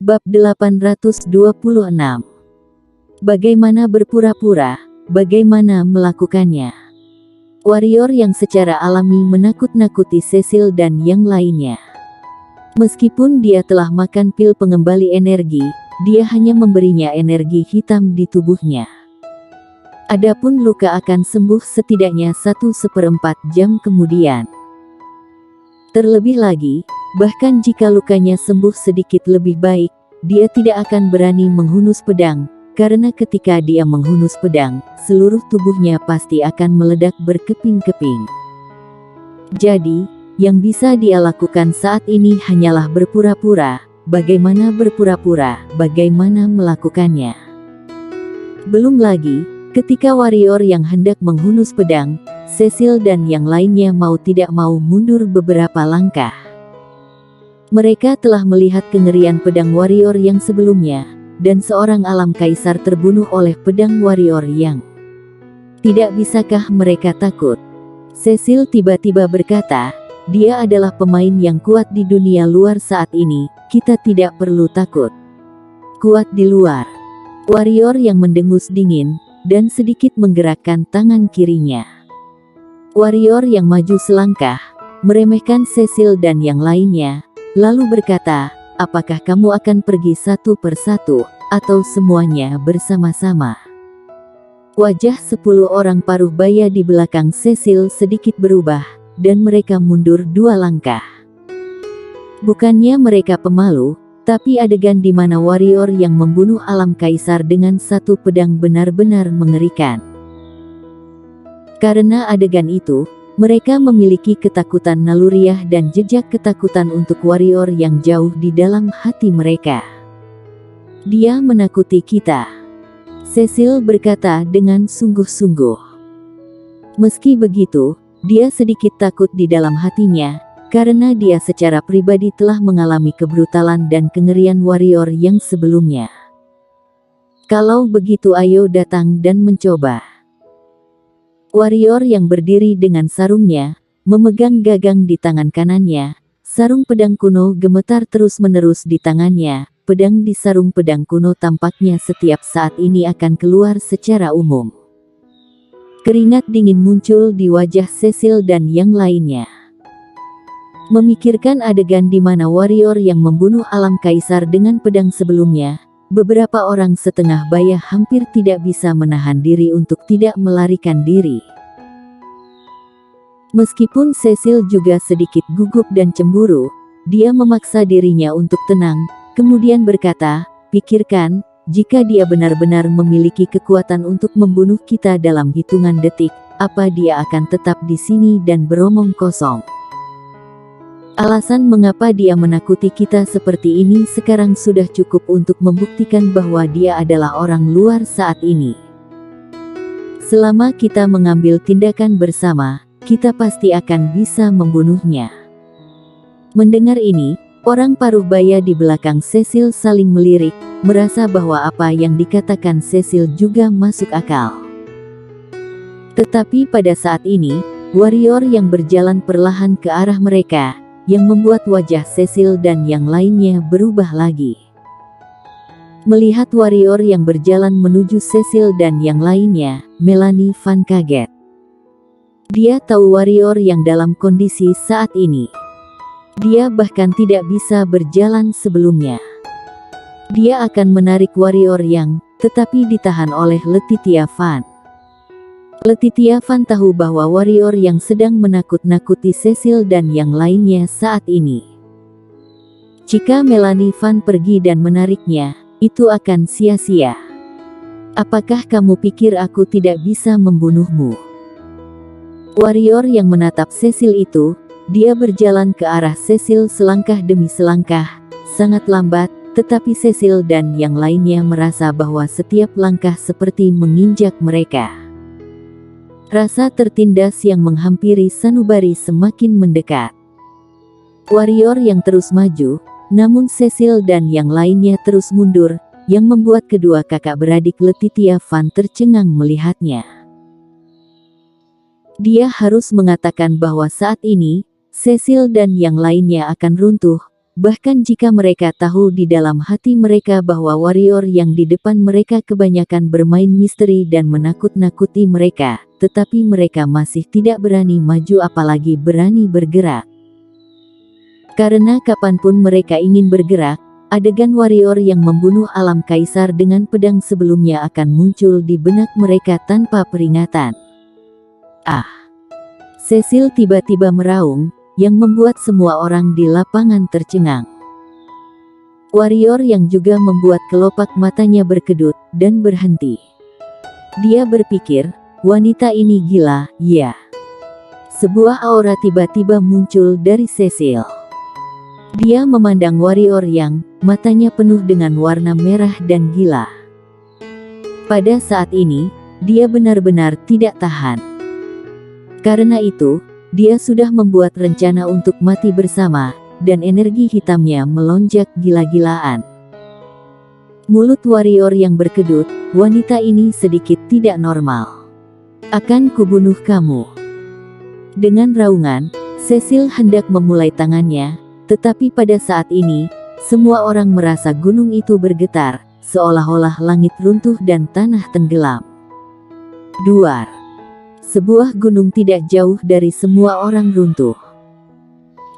Bab 826. Bagaimana berpura-pura, bagaimana melakukannya. Warrior yang secara alami menakut-nakuti Cecil dan yang lainnya. Meskipun dia telah makan pil pengembali energi, dia hanya memberinya energi hitam di tubuhnya. Adapun luka akan sembuh setidaknya 1/4 jam kemudian. Terlebih lagi, bahkan jika lukanya sembuh sedikit lebih baik, dia tidak akan berani menghunus pedang, karena ketika dia menghunus pedang, seluruh tubuhnya pasti akan meledak berkeping-keping. Jadi, yang bisa dia lakukan saat ini hanyalah berpura-pura. Bagaimana berpura-pura, bagaimana melakukannya. Belum lagi, ketika warrior yang hendak menghunus pedang, Cecil dan yang lainnya mau tidak mau mundur beberapa langkah. Mereka telah melihat kengerian pedang warrior yang sebelumnya, dan seorang alam kaisar terbunuh oleh pedang warrior yang. Tidak bisakah mereka takut? Cecil tiba-tiba berkata, dia adalah pemain yang kuat di dunia luar saat ini, kita tidak perlu takut. Kuat di luar. Warrior yang mendengus dingin, dan sedikit menggerakkan tangan kirinya. Warrior yang maju selangkah, meremehkan Cecil dan yang lainnya, lalu berkata, apakah kamu akan pergi satu persatu, atau semuanya bersama-sama? Wajah 10 orang paruh baya di belakang Cecil sedikit berubah, dan mereka mundur 2 langkah. Bukannya mereka pemalu, tapi adegan di mana warrior yang membunuh alam kaisar dengan satu pedang benar-benar mengerikan. Karena adegan itu, mereka memiliki ketakutan naluriah dan jejak ketakutan untuk warrior yang jauh di dalam hati mereka. Dia menakuti kita. Cecil berkata dengan sungguh-sungguh. Meski begitu, dia sedikit takut di dalam hatinya, karena dia secara pribadi telah mengalami kebrutalan dan kengerian warrior yang sebelumnya. Kalau begitu ayo datang dan mencoba. Warrior yang berdiri dengan sarungnya, memegang gagang di tangan kanannya, sarung pedang kuno gemetar terus-menerus di tangannya, pedang di sarung pedang kuno tampaknya setiap saat ini akan keluar secara umum. Keringat dingin muncul di wajah Cecil dan yang lainnya. Memikirkan adegan di mana warrior yang membunuh alam kaisar dengan pedang sebelumnya, beberapa orang setengah baya hampir tidak bisa menahan diri untuk tidak melarikan diri. Meskipun Cecil juga sedikit gugup dan cemburu, dia memaksa dirinya untuk tenang, kemudian berkata, pikirkan, jika dia benar-benar memiliki kekuatan untuk membunuh kita dalam hitungan detik, apa dia akan tetap di sini dan beromong kosong? Alasan mengapa dia menakuti kita seperti ini sekarang sudah cukup untuk membuktikan bahwa dia adalah orang luar saat ini. Selama kita mengambil tindakan bersama, kita pasti akan bisa membunuhnya. Mendengar ini, orang paruh baya di belakang Cecil saling melirik, merasa bahwa apa yang dikatakan Cecil juga masuk akal. Tetapi pada saat ini, warrior yang berjalan perlahan ke arah mereka, yang membuat wajah Cecil dan yang lainnya berubah lagi. Melihat warrior yang berjalan menuju Cecil dan yang lainnya, Melanie Van kaget. Dia tahu warrior yang dalam kondisi saat ini. Dia bahkan tidak bisa berjalan sebelumnya. Dia akan menarik warrior yang, tetapi ditahan oleh Letitia Van. Letitia Van tahu bahwa warrior yang sedang menakut-nakuti Cecil dan yang lainnya saat ini. Jika Melanie Van pergi dan menariknya, itu akan sia-sia. Apakah kamu pikir aku tidak bisa membunuhmu? Warrior yang menatap Cecil itu, dia berjalan ke arah Cecil selangkah demi selangkah, sangat lambat, tetapi Cecil dan yang lainnya merasa bahwa setiap langkah seperti menginjak mereka. Rasa tertindas yang menghampiri sanubari semakin mendekat. Warrior yang terus maju, namun Cecil dan yang lainnya terus mundur, yang membuat kedua kakak beradik Letitia Van tercengang melihatnya. Dia harus mengatakan bahwa saat ini, Cecil dan yang lainnya akan runtuh, Bahkan jika mereka tahu di dalam hati mereka bahwa warrior yang di depan mereka kebanyakan bermain misteri dan menakut-nakuti mereka, tetapi mereka masih tidak berani maju apalagi berani bergerak. Karena kapanpun mereka ingin bergerak, adegan warrior yang membunuh alam kaisar dengan pedang sebelumnya akan muncul di benak mereka tanpa peringatan. Ah! Cecil tiba-tiba meraung, yang membuat semua orang di lapangan tercengang. Warrior yang juga membuat kelopak matanya berkedut dan berhenti. Dia berpikir, wanita ini gila, ya. Sebuah aura tiba-tiba muncul dari Cecil. Dia memandang warrior yang matanya penuh dengan warna merah dan gila. Pada saat ini, dia benar-benar tidak tahan. Karena itu, dia sudah membuat rencana untuk mati bersama, dan energi hitamnya melonjak gila-gilaan. Mulut warrior yang berkedut, wanita ini sedikit tidak normal. Akan kubunuh kamu. Dengan raungan, Cecil hendak memulai tangannya, tetapi pada saat ini, semua orang merasa gunung itu bergetar, seolah-olah langit runtuh dan tanah tenggelam. Duar. Sebuah gunung tidak jauh dari semua orang runtuh.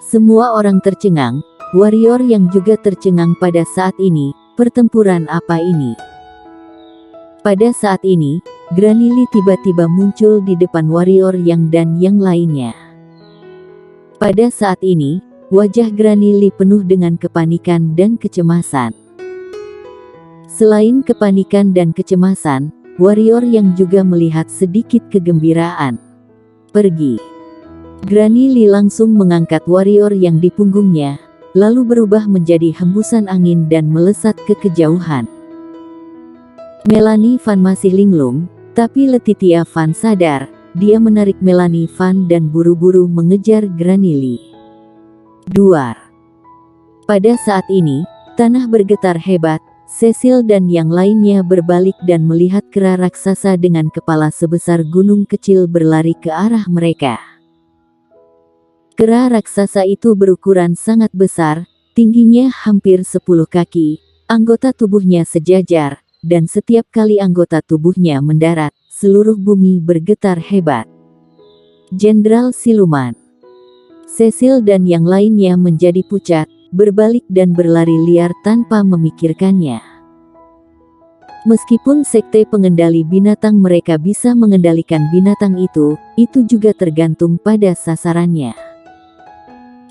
Semua orang tercengang, warrior yang juga tercengang pada saat ini. Pertempuran apa ini? Pada saat ini, Granny Lee tiba-tiba muncul di depan warrior yang dan yang lainnya. Pada saat ini, wajah Granny Lee penuh dengan kepanikan dan kecemasan. Selain kepanikan dan kecemasan, warrior yang juga melihat sedikit kegembiraan. Pergi. Granny Lee langsung mengangkat warrior yang di punggungnya, lalu berubah menjadi hembusan angin dan melesat ke kejauhan. Melanie Van masih linglung, tapi Letitia Van sadar. Dia menarik Melanie Van dan buru-buru mengejar Granny Lee. Duar. Pada saat ini, tanah bergetar hebat. Cecil dan yang lainnya berbalik dan melihat kera raksasa dengan kepala sebesar gunung kecil berlari ke arah mereka. Kera raksasa itu berukuran sangat besar, tingginya hampir 10 kaki, anggota tubuhnya sejajar, dan setiap kali anggota tubuhnya mendarat, seluruh bumi bergetar hebat. Jenderal Siluman. Cecil dan yang lainnya menjadi pucat, berbalik dan berlari liar tanpa memikirkannya. Meskipun sekte pengendali binatang mereka bisa mengendalikan binatang itu juga tergantung pada sasarannya.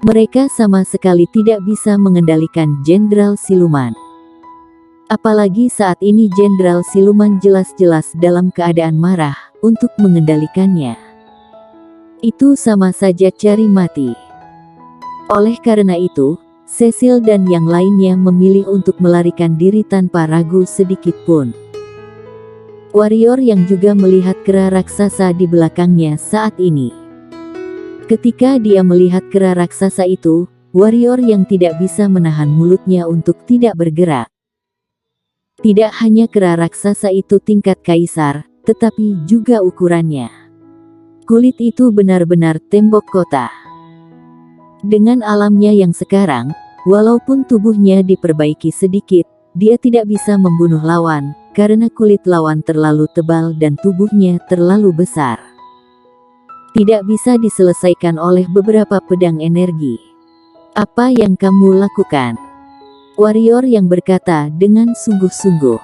Mereka sama sekali tidak bisa mengendalikan Jenderal Siluman. Apalagi saat ini Jenderal Siluman jelas-jelas dalam keadaan marah untuk mengendalikannya. Itu sama saja cari mati. Oleh karena itu, Cecil dan yang lainnya memilih untuk melarikan diri tanpa ragu sedikit pun. Warrior yang juga melihat kera raksasa di belakangnya saat ini. Ketika dia melihat kera raksasa itu, warrior yang tidak bisa menahan mulutnya untuk tidak bergerak. Tidak hanya kera raksasa itu tingkat kaisar, tetapi juga ukurannya. Kulit itu benar-benar tembok kota. Dengan alamnya yang sekarang, walaupun tubuhnya diperbaiki sedikit, dia tidak bisa membunuh lawan, karena kulit lawan terlalu tebal dan tubuhnya terlalu besar. Tidak bisa diselesaikan oleh beberapa pedang energi. Apa yang kamu lakukan? Warrior yang berkata dengan sungguh-sungguh.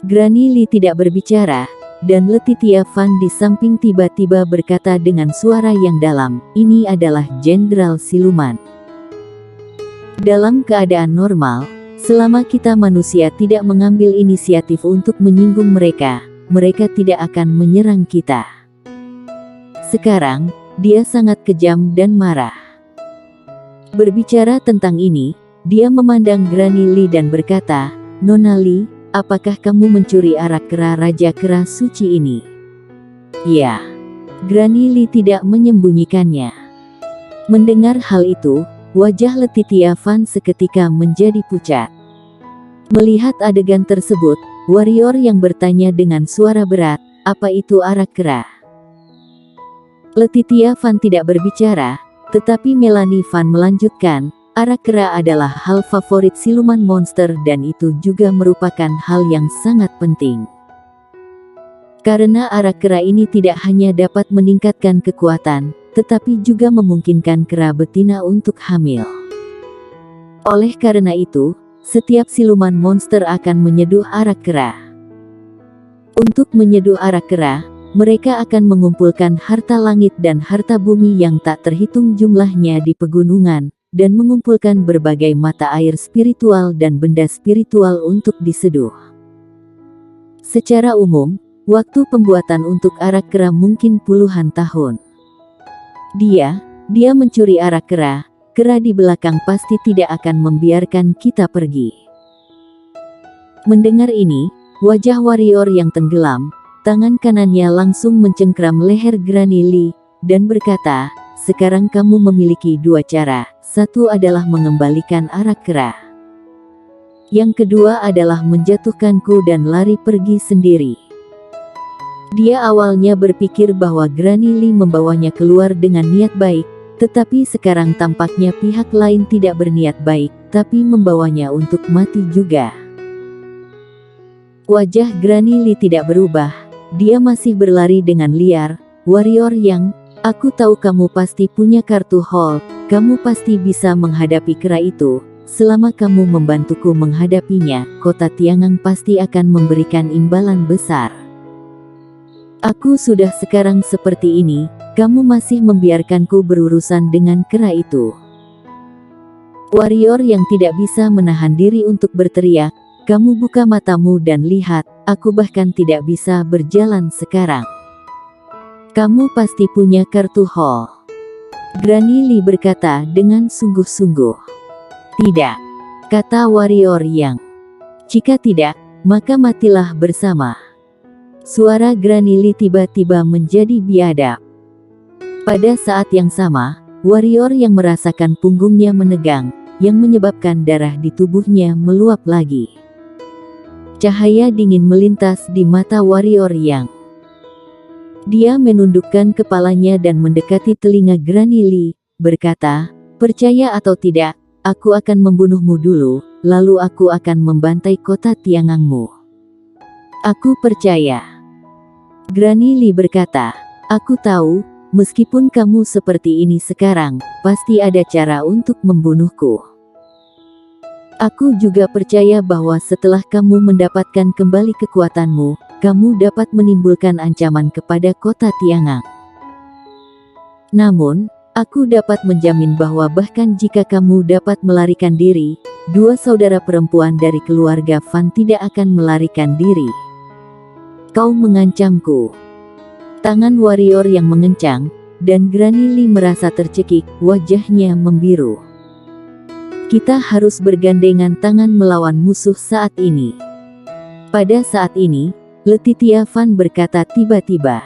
Granny Lee tidak berbicara, dan Letitia Van di samping tiba-tiba berkata dengan suara yang dalam, ini adalah Jenderal Siluman. Dalam keadaan normal, selama kita manusia tidak mengambil inisiatif untuk menyinggung mereka, mereka tidak akan menyerang kita. Sekarang, dia sangat kejam dan marah. Berbicara tentang ini, dia memandang Granny Lee dan berkata, Nona Lee, apakah kamu mencuri arak kera Raja Kera Suci ini? Ya. Granny Lee tidak menyembunyikannya. Mendengar hal itu, wajah Letitia Van seketika menjadi pucat. Melihat adegan tersebut, warrior yang bertanya dengan suara berat, apa itu arak kera? Letitia Van tidak berbicara, tetapi Melanie Van melanjutkan, arak kera adalah hal favorit siluman monster dan itu juga merupakan hal yang sangat penting. Karena arak kera ini tidak hanya dapat meningkatkan kekuatan, tetapi juga memungkinkan kera betina untuk hamil. Oleh karena itu, setiap siluman monster akan menyeduh arak kera. Untuk menyeduh arak kera, mereka akan mengumpulkan harta langit dan harta bumi yang tak terhitung jumlahnya di pegunungan, dan mengumpulkan berbagai mata air spiritual dan benda spiritual untuk diseduh. Secara umum, waktu pembuatan untuk arak kera mungkin puluhan tahun. Dia mencuri arak kera di belakang pasti tidak akan membiarkan kita pergi. Mendengar ini, wajah warrior yang tenggelam, tangan kanannya langsung mencengkram leher Granny Lee, dan berkata, sekarang kamu memiliki dua cara, satu adalah mengembalikan arak kera. Yang kedua adalah menjatuhkanku dan lari pergi sendiri. Dia awalnya berpikir bahwa Granny Lee membawanya keluar dengan niat baik, tetapi sekarang tampaknya pihak lain tidak berniat baik, tapi membawanya untuk mati juga. Wajah Granny Lee tidak berubah, dia masih berlari dengan liar. Warrior yang, aku tahu kamu pasti punya kartu Hall, kamu pasti bisa menghadapi kera itu, selama kamu membantuku menghadapinya, kota Tiangang pasti akan memberikan imbalan besar. Aku sudah sekarang seperti ini, kamu masih membiarkanku berurusan dengan kera itu. Warrior yang tidak bisa menahan diri untuk berteriak, kamu buka matamu dan lihat, aku bahkan tidak bisa berjalan sekarang. Kamu pasti punya kartu Hall. Granny Lee berkata dengan sungguh-sungguh. Tidak, kata warrior yang. Jika tidak, maka matilah bersama. Suara Granny Lee tiba-tiba menjadi biadab. Pada saat yang sama, warrior yang merasakan punggungnya menegang, yang menyebabkan darah di tubuhnya meluap lagi. Cahaya dingin melintas di mata warrior yang. Dia menundukkan kepalanya dan mendekati telinga Granny Lee, berkata, percaya atau tidak, aku akan membunuhmu dulu, lalu aku akan membantai kota Tiangangmu. Aku percaya. Granny Lee berkata, aku tahu, meskipun kamu seperti ini sekarang, pasti ada cara untuk membunuhku. Aku juga percaya bahwa setelah kamu mendapatkan kembali kekuatanmu, kamu dapat menimbulkan ancaman kepada kota Tiangang. Namun, aku dapat menjamin bahwa bahkan jika kamu dapat melarikan diri, dua saudara perempuan dari keluarga Fan tidak akan melarikan diri. Kau mengancamku. Tangan warrior yang mengencang, dan Granny Lee merasa tercekik, wajahnya membiru. Kita harus bergandengan tangan melawan musuh saat ini. Pada saat ini, Letitia Fan berkata tiba-tiba.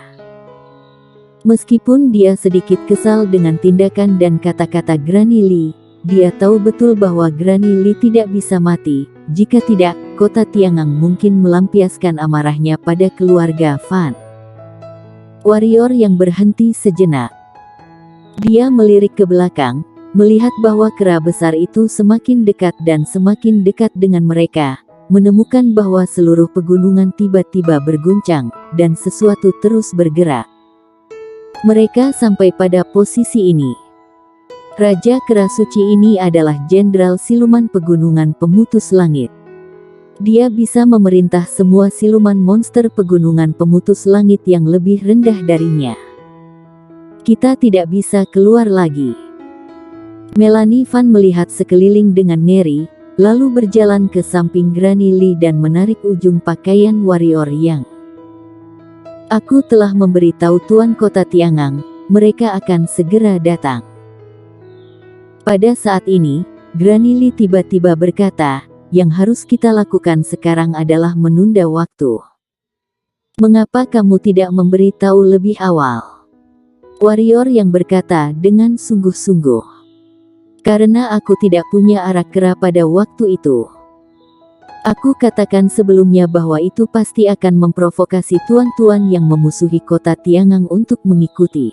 Meskipun dia sedikit kesal dengan tindakan dan kata-kata Granny Lee, dia tahu betul bahwa Granny Lee tidak bisa mati. Jika tidak, kota Tiangang mungkin melampiaskan amarahnya pada keluarga Fan. Warrior yang berhenti sejenak. Dia melirik ke belakang, melihat bahwa kera besar itu semakin dekat dan semakin dekat dengan mereka. Menemukan bahwa seluruh pegunungan tiba-tiba berguncang, dan sesuatu terus bergerak. Mereka sampai pada posisi ini. Raja Kera Suci ini adalah Jenderal Siluman Pegunungan Pemutus Langit. Dia bisa memerintah semua siluman monster pegunungan pemutus langit yang lebih rendah darinya. Kita tidak bisa keluar lagi. Melanie Fan melihat sekeliling dengan ngeri, lalu berjalan ke samping Granny Lee dan menarik ujung pakaian warrior yang. Aku telah memberitahu Tuan Kota Tiangang, mereka akan segera datang. Pada saat ini, Granny Lee tiba-tiba berkata, yang harus kita lakukan sekarang adalah menunda waktu. Mengapa kamu tidak memberitahu lebih awal? Warrior yang berkata dengan sungguh-sungguh. Karena aku tidak punya arak kera pada waktu itu. Aku katakan sebelumnya bahwa itu pasti akan memprovokasi tuan-tuan yang memusuhi kota Tiangang untuk mengikuti.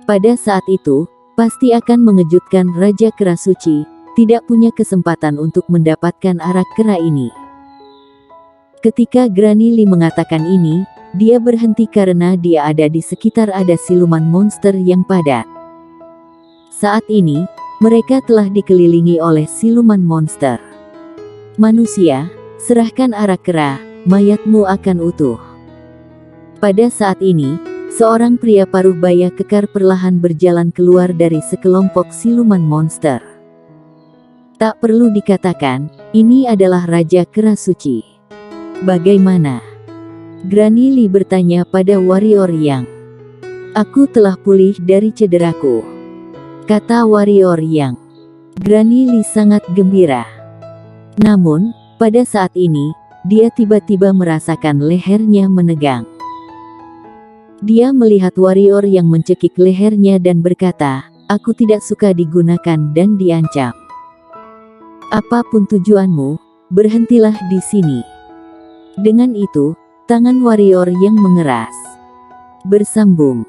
Pada saat itu, Pasti akan mengejutkan Raja Kera Suci, tidak punya kesempatan untuk mendapatkan arak kera ini. Ketika Granny Lee mengatakan ini, dia berhenti karena dia ada di sekitar ada siluman monster yang padat. Saat ini, mereka telah dikelilingi oleh siluman monster. Manusia, serahkan arak kera, mayatmu akan utuh. Pada saat ini, seorang pria paruh baya kekar perlahan berjalan keluar dari sekelompok siluman monster. Tak perlu dikatakan, ini adalah Raja Kera Suci. Bagaimana? Granny Lee bertanya pada warrior yang. Aku telah pulih dari cederaku, kata warrior yang. Granny Lee sangat gembira. Namun, pada saat ini, dia tiba-tiba merasakan lehernya menegang. Dia melihat warrior yang mencekik lehernya dan berkata, aku tidak suka digunakan dan diancam. Apapun tujuanmu, berhentilah di sini. Dengan itu, tangan warrior yang mengeras bersambung.